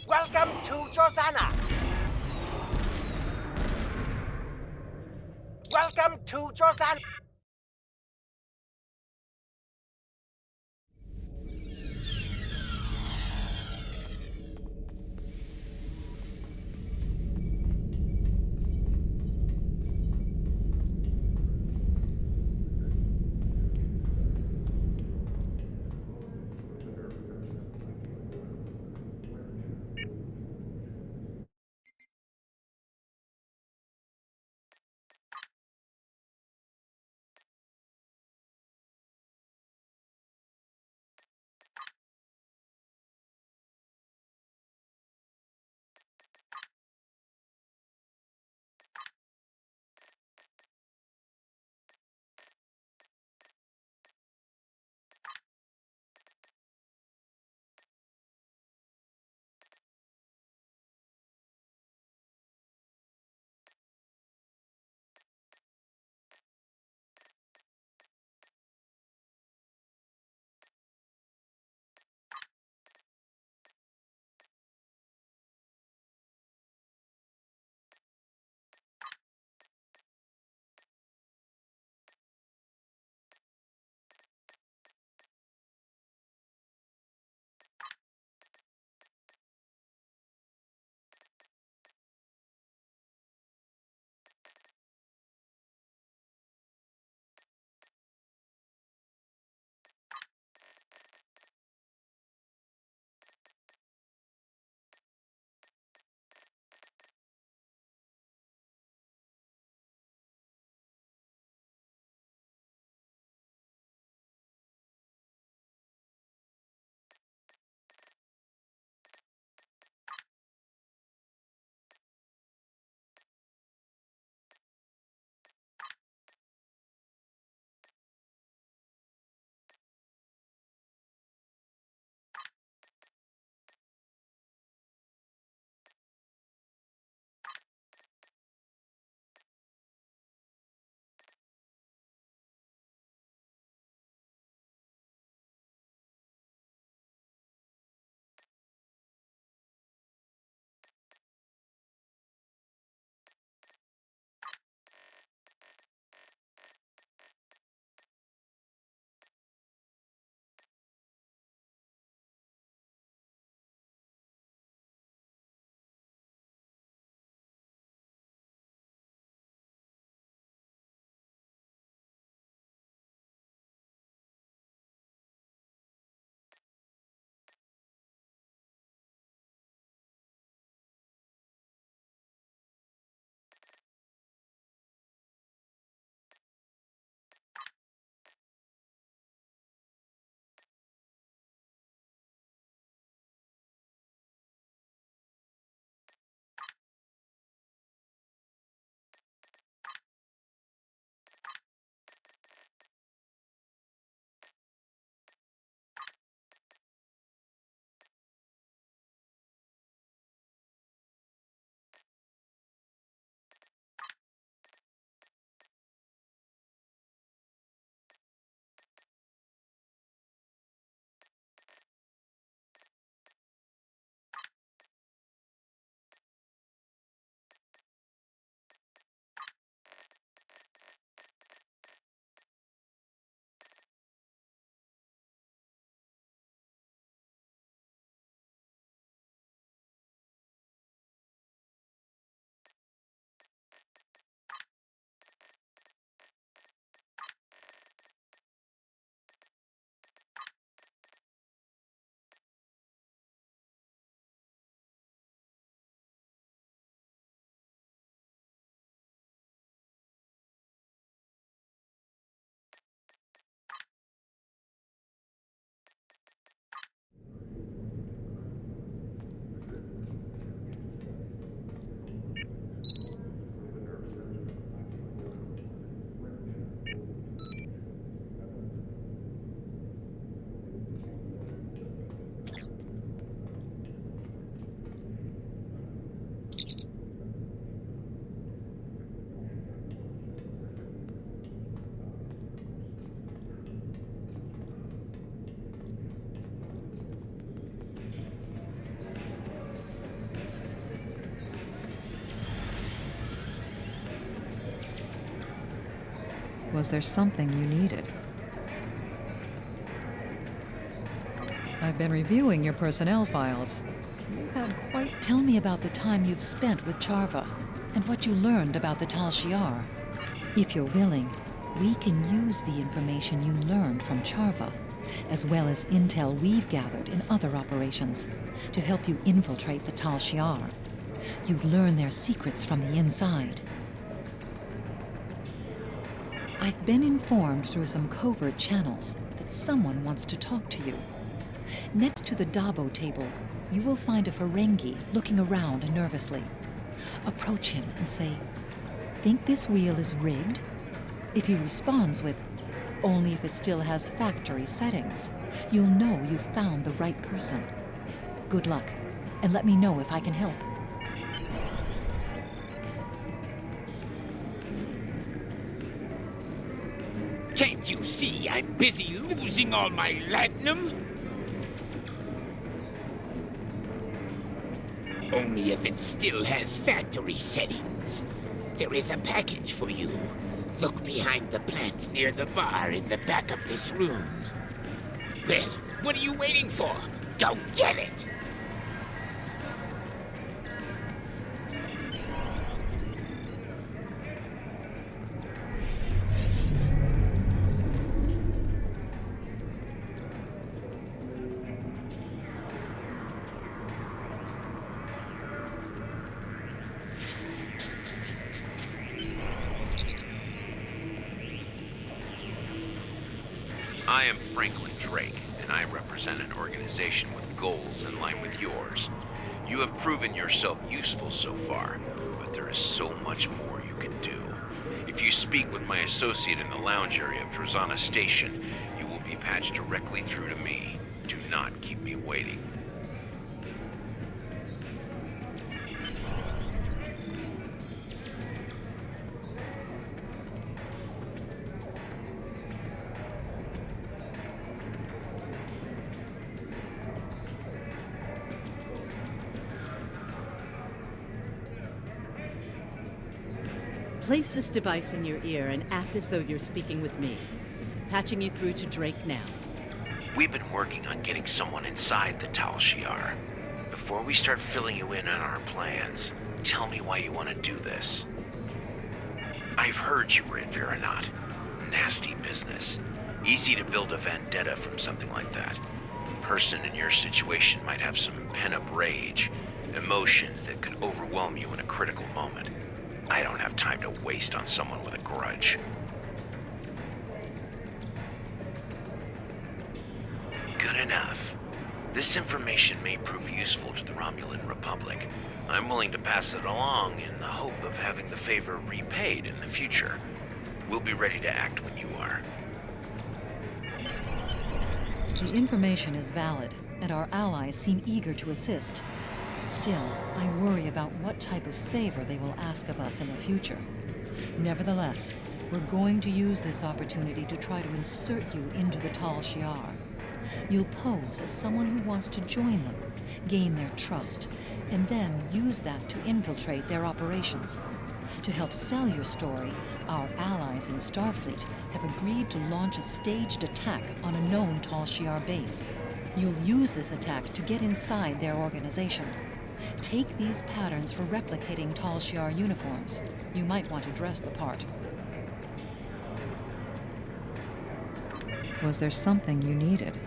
Welcome to Josana. Welcome to Josana. Was there something you needed? I've been reviewing your personnel files. You've had quite... Tell me about the time you've spent with Charva, and what you learned about the Tal Shiar. If you're willing, we can use the information you learned from Charva, as well as intel we've gathered in other operations, to help you infiltrate the Tal Shiar. You'd learn their secrets from the inside. I've been informed through some covert channels that someone wants to talk to you. Next to the Dabo table, you will find a Ferengi looking around nervously. Approach him and say, "Think this wheel is rigged?" If he responds with, "Only if it still has factory settings," you'll know you've found the right person. Good luck, and let me know if I can help. Can't you see I'm busy losing all my latinum? Only if it still has factory settings. There is a package for you. Look behind the plant near the bar in the back of this room. Well, what are you waiting for? Go get it! I am Franklin Drake, and I represent an organization with goals in line with yours. You have proven yourself useful so far, but there is so much more you can do. If you speak with my associate in the lounge area of Drozana Station, you will be patched directly through to me. Do not keep me waiting. Place this device in your ear and act as though you're speaking with me. Patching you through to Drake now. We've been working on getting someone inside the Tal Shiar. Before we start filling you in on our plans, tell me why you want to do this. I've heard you were at Veronat. Nasty business. Easy to build a vendetta from something like that. A person in your situation might have some pent-up rage, emotions that could overwhelm you in a critical moment. I don't have time to waste on someone with a grudge. Good enough. This information may prove useful to the Romulan Republic. I'm willing to pass it along in the hope of having the favor repaid in the future. We'll be ready to act when you are. The information is valid, and our allies seem eager to assist. Still, I worry about what type of favor they will ask of us in the future. Nevertheless, we're going to use this opportunity to try to insert you into the Tal Shiar. You'll pose as someone who wants to join them, gain their trust, and then use that to infiltrate their operations. To help sell your story, our allies in Starfleet have agreed to launch a staged attack on a known Tal Shiar base. You'll use this attack to get inside their organization. Take these patterns for replicating Tal Shiar uniforms. You might want to dress the part. Was there something you needed?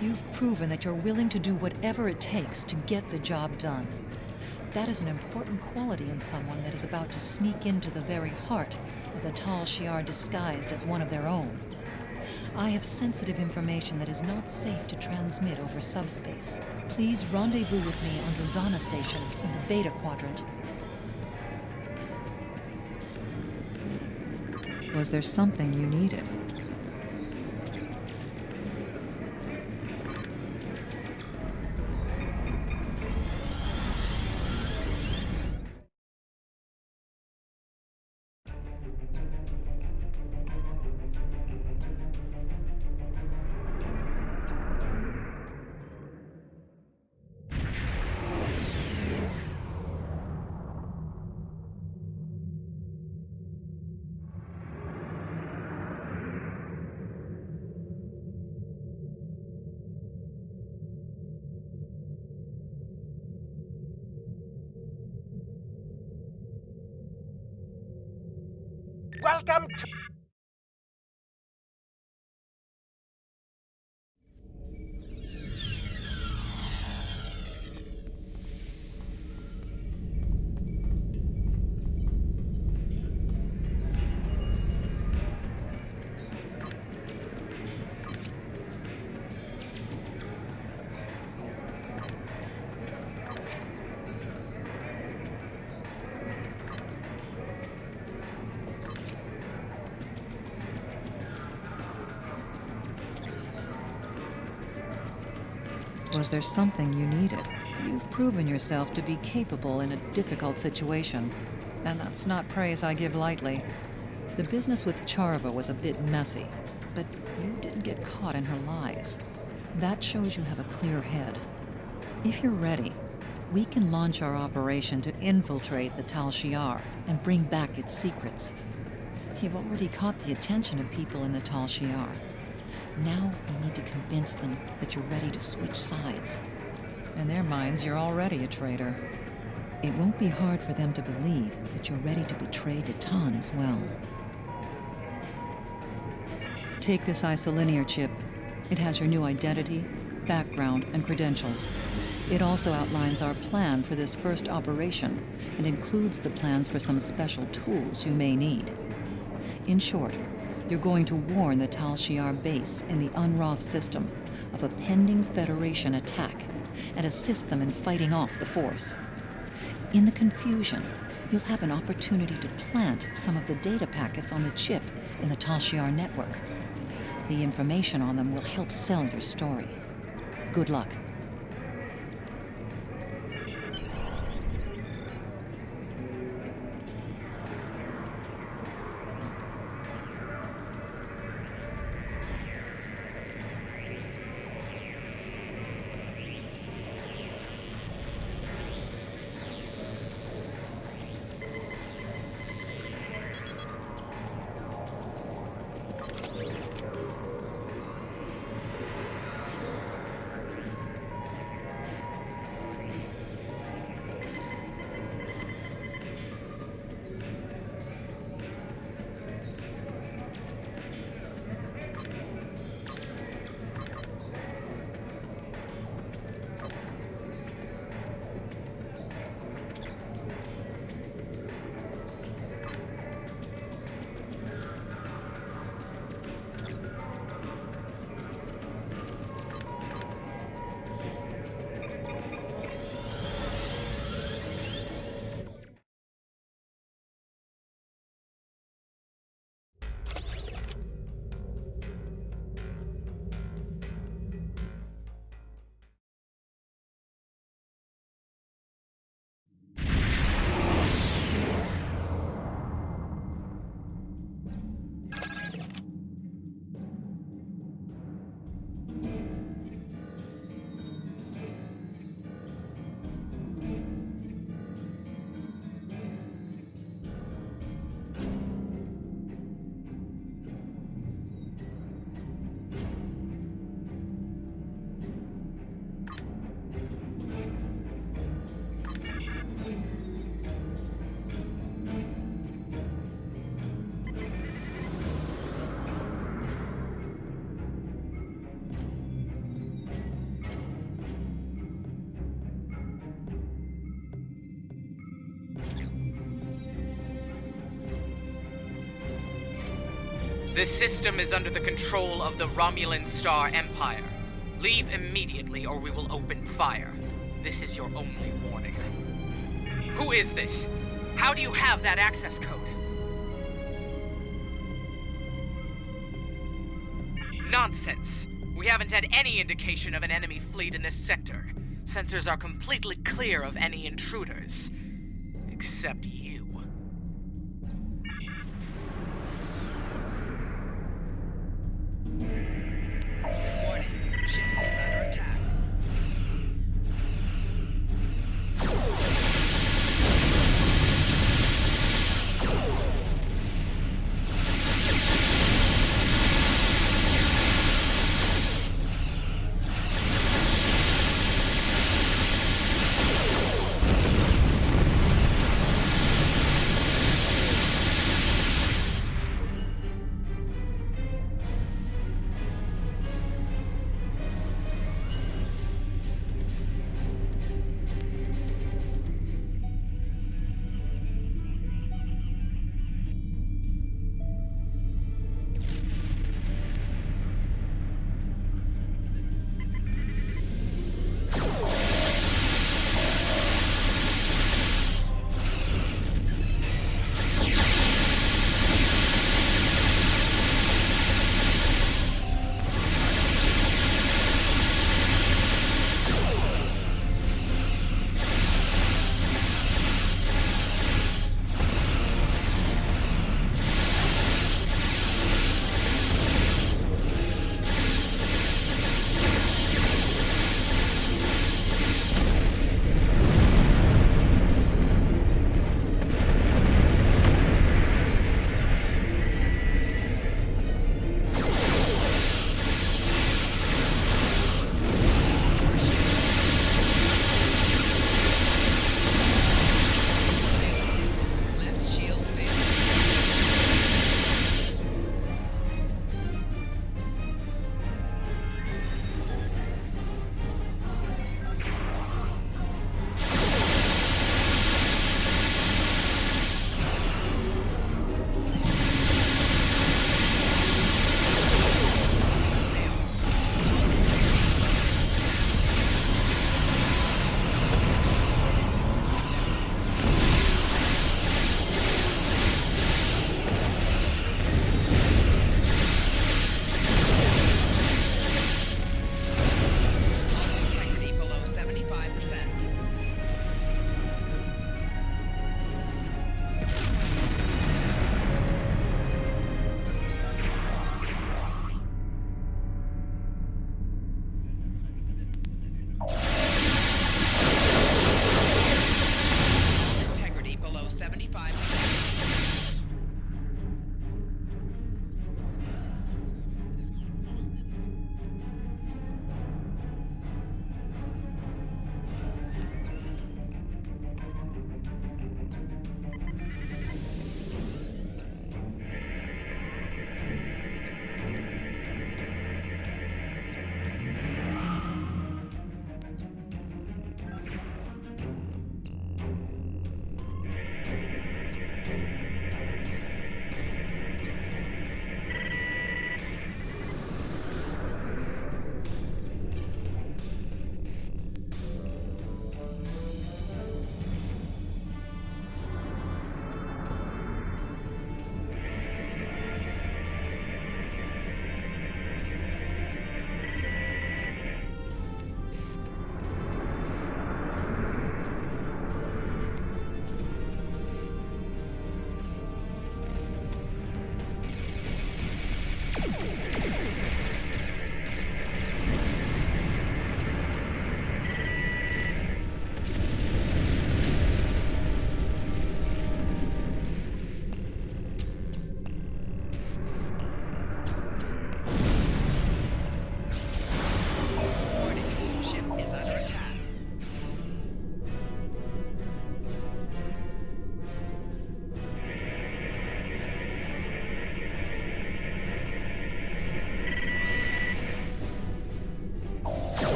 You've proven that you're willing to do whatever it takes to get the job done. That is an important quality in someone that is about to sneak into the very heart of the Tal Shiar disguised as one of their own. I have sensitive information that is not safe to transmit over subspace. Please rendezvous with me on Drozana Station in the Beta Quadrant. Was there something you needed? Welcome to... Was there something you needed? You've proven yourself to be capable in a difficult situation, and that's not praise I give lightly. The business with Charva was a bit messy, but you didn't get caught in her lies. That shows you have a clear head. If you're ready, we can launch our operation to infiltrate the Tal Shiar and bring back its secrets. You've already caught the attention of people in the Tal Shiar. Now we need to convince them that you're ready to switch sides. In their minds, you're already a traitor. It won't be hard for them to believe that you're ready to betray Detan as well. Take this isolinear chip. It has your new identity, background, and credentials. It also outlines our plan for this first operation and includes the plans for some special tools you may need. In short, you're going to warn the Tal Shiar base in the Unroth system of a pending Federation attack and assist them in fighting off the force. In the confusion, you'll have an opportunity to plant some of the data packets on the chip in the Tal Shiar network. The information on them will help sell your story. Good luck. This system is under the control of the Romulan Star Empire. Leave immediately or we will open fire. This is your only warning. Who is this? How do you have that access code? Nonsense! We haven't had any indication of an enemy fleet in this sector. Sensors are completely clear of any intruders. Except you. Warning. Ship is under attack.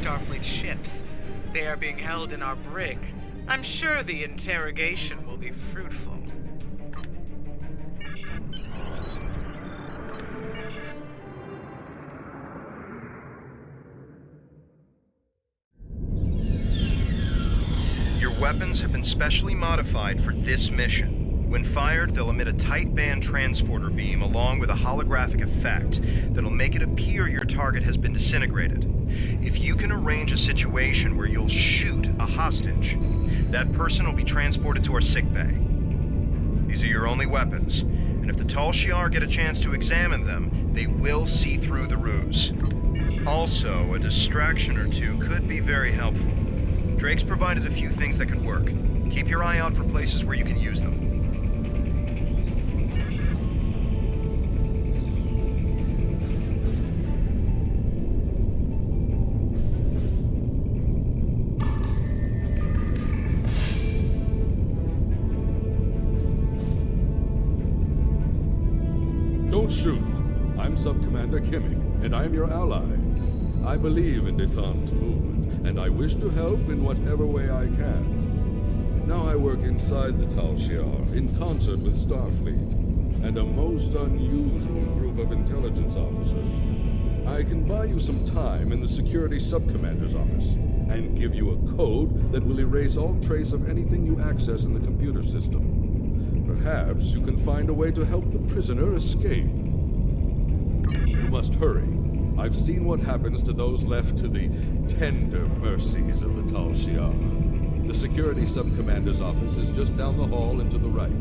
Starfleet ships. They are being held in our brig. I'm sure the interrogation will be fruitful. Your weapons have been specially modified for this mission. When fired, they'll emit a tight band transporter beam along with a holographic effect that'll make it appear your target has been disintegrated. If you can arrange a situation where you'll shoot a hostage, that person will be transported to our sickbay. These are your only weapons, and if the Tal Shiar get a chance to examine them, they will see through the ruse. Also, a distraction or two could be very helpful. Drake's provided a few things that could work. Keep your eye out for places where you can use them. Don't shoot. I'm Sub-Commander Kimmich, and I'm your ally. I believe in Detan's movement, and I wish to help in whatever way I can. Now I work inside the Tal Shiar, in concert with Starfleet, and a most unusual group of intelligence officers. I can buy you some time in the Security Sub-Commander's office, and give you a code that will erase all trace of anything you access in the computer system. Perhaps you can find a way to help the prisoner escape. You must hurry. I've seen what happens to those left to the tender mercies of the Tal Shiar. The Security Sub-Commander's office is just down the hall and to the right.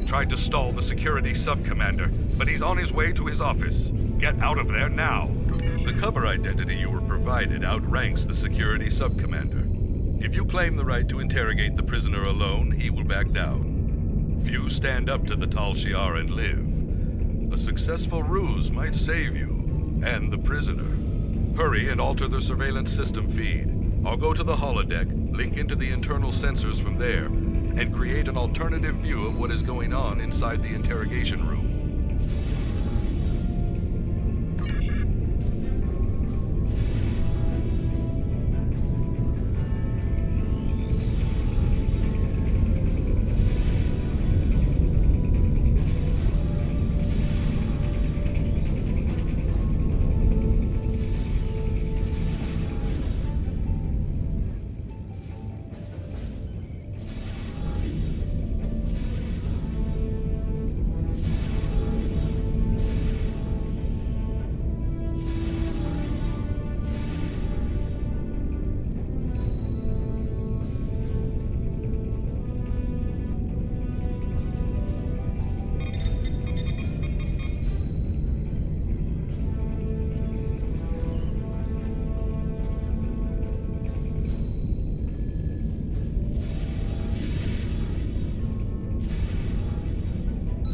Tried to stall the security sub-commander, but he's on his way to his office. Get out of there now. The cover identity you were provided outranks the security sub-commander. If you claim the right to interrogate the prisoner alone, he will back down. Few stand up to the Tal Shiar and live. A successful ruse might save you, and the prisoner. Hurry and alter the surveillance system feed. I'll go to the holodeck, link into the internal sensors from there, and create an alternative view of what is going on inside the interrogation room.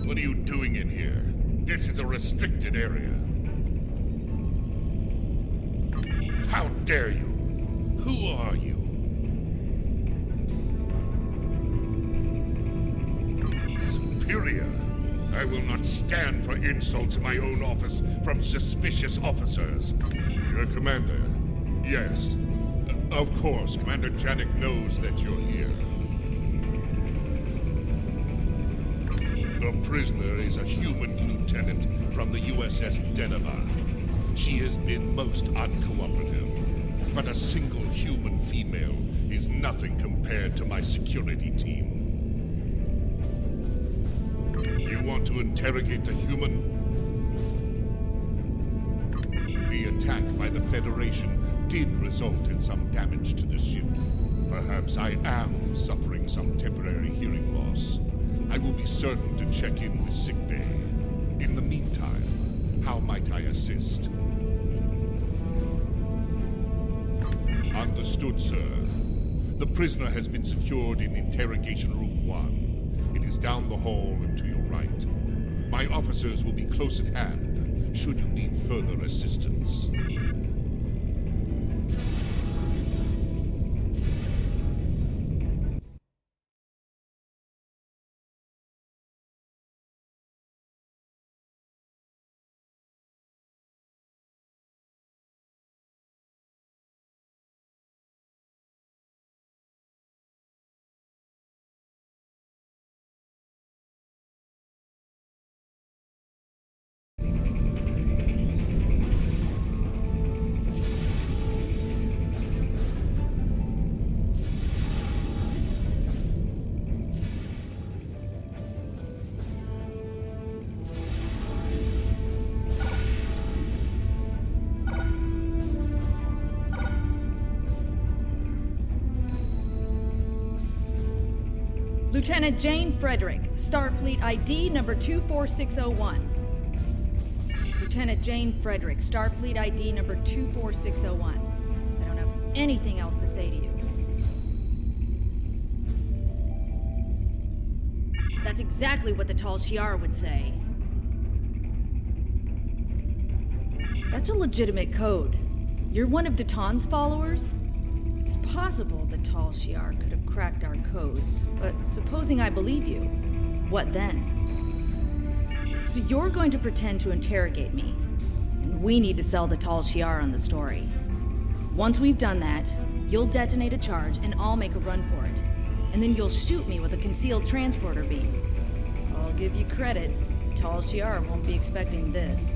What are you doing in here? This is a restricted area. How dare you? Who are you? Superior. I will not stand for insults in my own office from suspicious officers. Your commander. Yes. Of course, Commander Janik knows that you're here. The prisoner is a human lieutenant from the USS Deneva. She has been most uncooperative, but a single human female is nothing compared to my security team. You want to interrogate the human? The attack by the Federation did result in some damage to the ship, Perhaps I am suffering some temporary hearing loss. I will be certain to check in with sickbay. In the meantime, how might I assist? Understood, sir. The prisoner has been secured in Interrogation Room 1. It is down the hall and to your right. My officers will be close at hand, should you need further assistance. Lieutenant Jane Frederick, Starfleet ID number 24601. Lieutenant Jane Frederick, Starfleet ID number 24601. I don't have anything else to say to you. That's exactly what the Tal Shiar would say. That's a legitimate code. You're one of Datan's followers? It's possible the Tal Shiar could have cracked our codes, but supposing I believe you, what then? So you're going to pretend to interrogate me, and we need to sell the Tal Shiar on the story. Once we've done that, you'll detonate a charge and I'll make a run for it. And then you'll shoot me with a concealed transporter beam. I'll give you credit, the Tal Shiar won't be expecting this.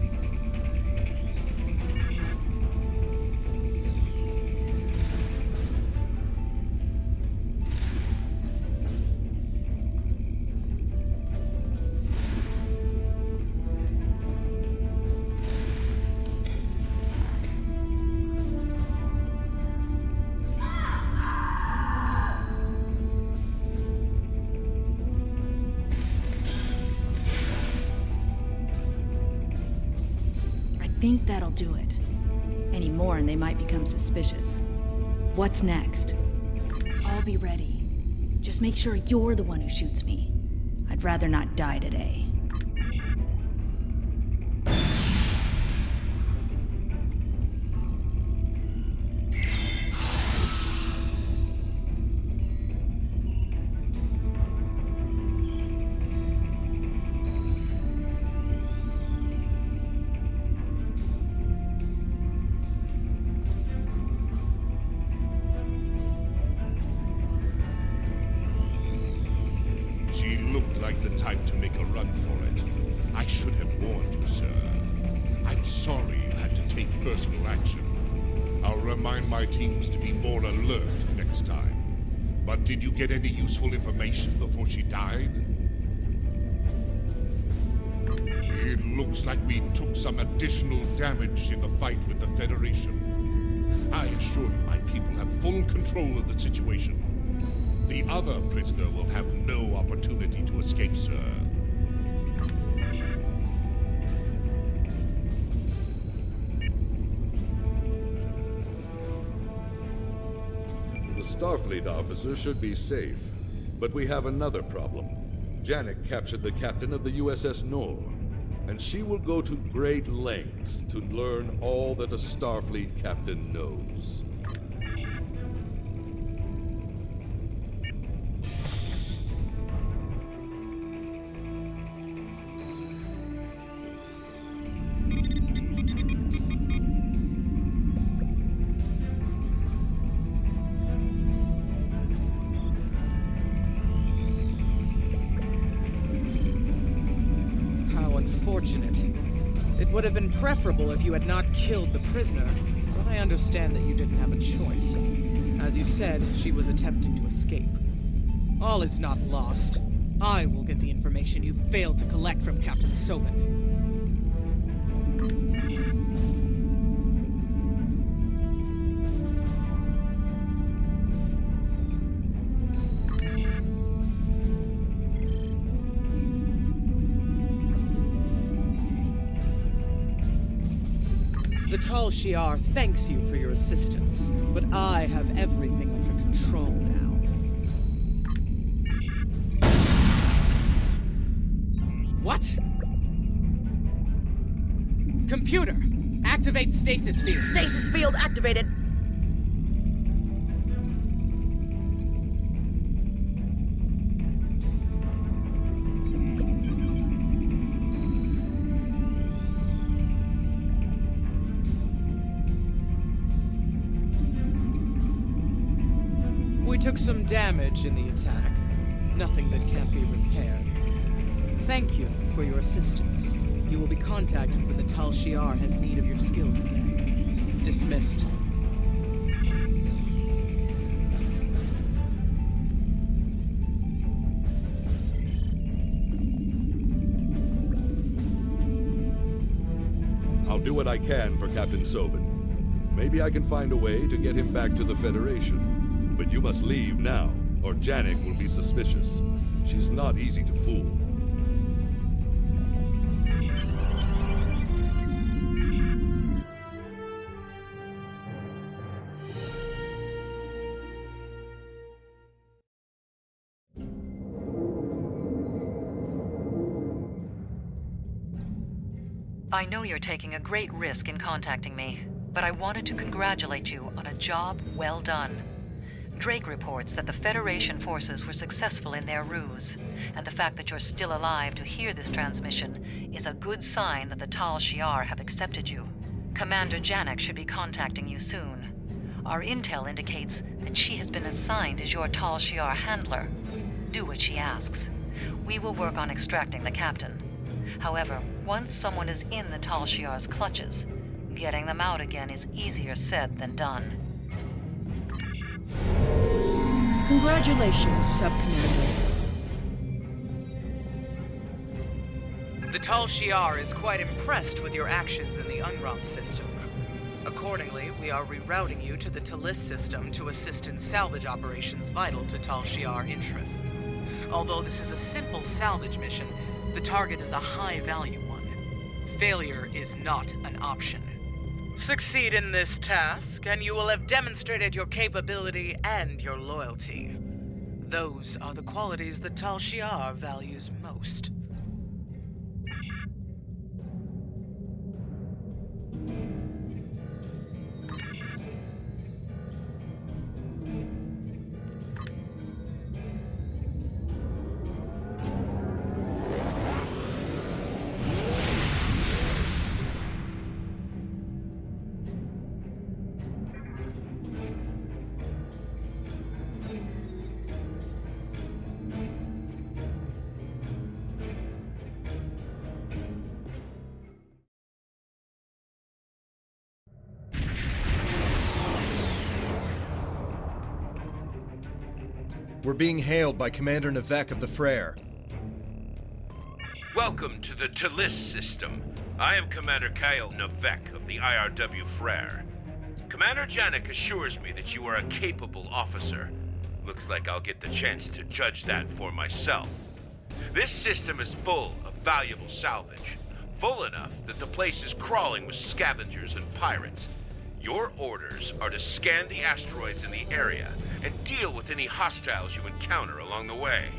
I think that'll do it. Any more and they might become suspicious. What's next? I'll be ready. Just make sure you're the one who shoots me. I'd rather not die today. She looked like the type to make a run for it. I should have warned you, sir. I'm sorry you had to take personal action. I'll remind my teams to be more alert next time. But did you get any useful information before she died? It looks like we took some additional damage in the fight with the Federation. I assure you my people have full control of the situation. The other prisoner will have no opportunity to escape, sir. The Starfleet officer should be safe, but we have another problem. Janek captured the captain of the USS Nor, and she will go to great lengths to learn all that a Starfleet captain knows. Unfortunate. It would have been preferable if you had not killed the prisoner, but I understand that you didn't have a choice. As you said, she was attempting to escape. All is not lost. I will get the information you failed to collect from Captain Soven. The Tal Shiar thanks you for your assistance, but I have everything under control now. What? Computer, activate stasis field. Stasis field activated. We took some damage in the attack. Nothing that can't be repaired. Thank you for your assistance. You will be contacted when the Tal Shiar has need of your skills again. Dismissed. I'll do what I can for Captain Sovin. Maybe I can find a way to get him back to the Federation. But you must leave now, or Janek will be suspicious. She's not easy to fool. I know you're taking a great risk in contacting me, but I wanted to congratulate you on a job well done. Drake reports that the Federation forces were successful in their ruse, and the fact that you're still alive to hear this transmission is a good sign that the Tal Shiar have accepted you. Commander Janek should be contacting you soon. Our intel indicates that she has been assigned as your Tal Shiar handler. Do what she asks. We will work on extracting the captain. However, once someone is in the Tal Shiar's clutches, getting them out again is easier said than done. Congratulations, Sub-Commander. The Tal Shiar is quite impressed with your actions in the Unram system. Accordingly, we are rerouting you to the Talis system to assist in salvage operations vital to Tal Shiar interests. Although this is a simple salvage mission, the target is a high-value one. Failure is not an option. Succeed in this task, and you will have demonstrated your capability and your loyalty. Those are the qualities that Tal Shiar values most. We're being hailed by Commander Navek of the Frere. Welcome to the Talis system. I am Commander Kyle Navek of the IRW Frere. Commander Janek assures me that you are a capable officer. Looks like I'll get the chance to judge that for myself. This system is full of valuable salvage. Full enough that the place is crawling with scavengers and pirates. Your orders are to scan the asteroids in the area and deal with any hostiles you encounter along the way.